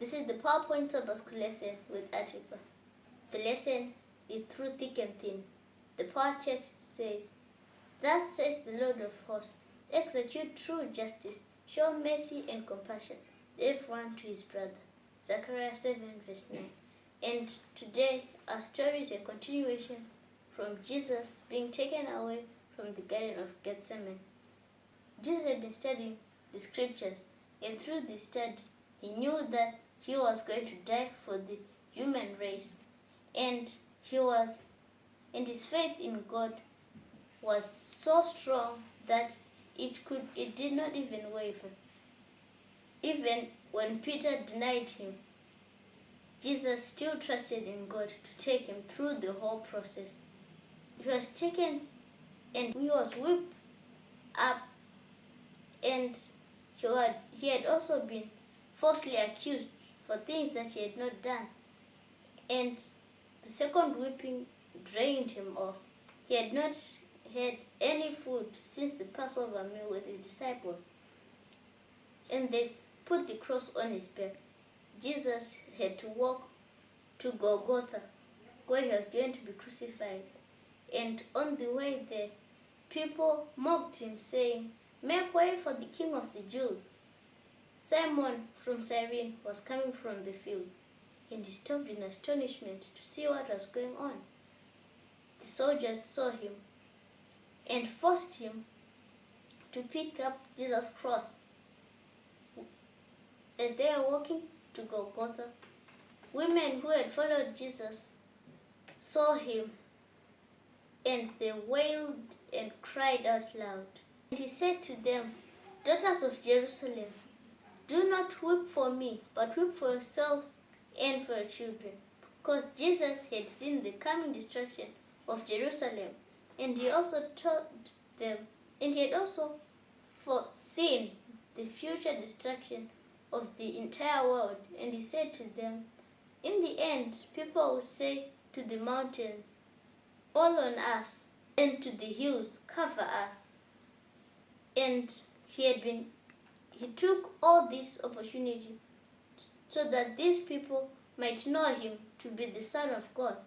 This is the PowerPoint Sabbath lesson with Atipa. The lesson is through thick and thin. The power text says, "Thus says the Lord of hosts, execute true justice, show mercy and compassion, everyone to his brother." Zechariah 7 verse 9. And today our story is a continuation from Jesus being taken away from the Garden of Gethsemane. Jesus had been studying the scriptures, and through this study he knew that he was going to die for the human race, and his faith in God was so strong that it did not even waver. Even when Peter denied him, Jesus still trusted in God to take him through the whole process. He was taken and he was whipped up, and he had also been falsely accused for things that he had not done. And the second whipping drained him off. He had not had any food since the Passover meal with his disciples. And they put the cross on his back. Jesus had to walk to Golgotha, where he was going to be crucified. And on the way there, people mocked him, saying, "Make way for the King of the Jews." Simon from Cyrene was coming from the fields, and he stopped in astonishment to see what was going on. The soldiers saw him and forced him to pick up Jesus' cross. As they were walking to Golgotha, women who had followed Jesus saw him, and they wailed and cried out loud. And he said to them, "Daughters of Jerusalem, do not weep for me, but weep for yourselves and for your children." Because Jesus had seen the coming destruction of Jerusalem, and he also told them, and he had also foreseen the future destruction of the entire world. And he said to them, in the end, people will say to the mountains, "Fall on us," and to the hills, "Cover us." And he took all this opportunity so that these people might know him to be the Son of God.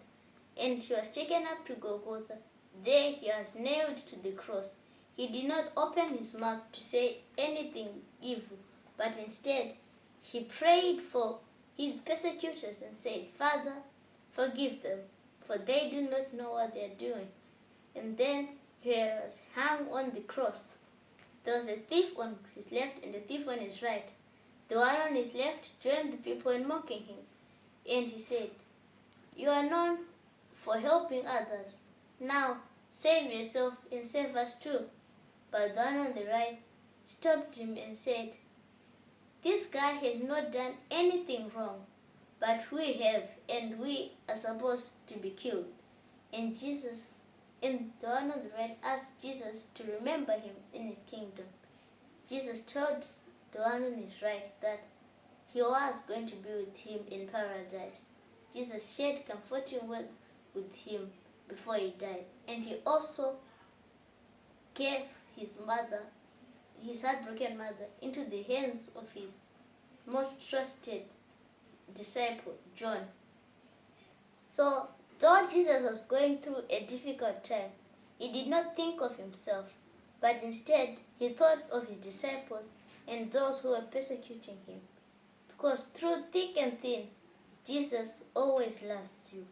And he was taken up to Golgotha. There he was nailed to the cross. He did not open his mouth to say anything evil, but instead he prayed for his persecutors and said, "Father, forgive them, for they do not know what they are doing." And then he was hung on the cross. There was a thief on his left and a thief on his right. The one on his left joined the people in mocking him. And he said, "You are known for helping others. Now save yourself and save us too." But the one on the right stopped him and said, "This guy has not done anything wrong, but we have, and we are supposed to be killed." And the one on the right asked Jesus to remember him in his kingdom. Jesus told the one on his right that he was going to be with him in paradise. Jesus shared comforting words with him before he died. And he also gave his heartbroken mother, into the hands of his most trusted disciple, John. So, though Jesus was going through a difficult time, he did not think of himself, but instead he thought of his disciples and those who were persecuting him. Because through thick and thin, Jesus always loves you.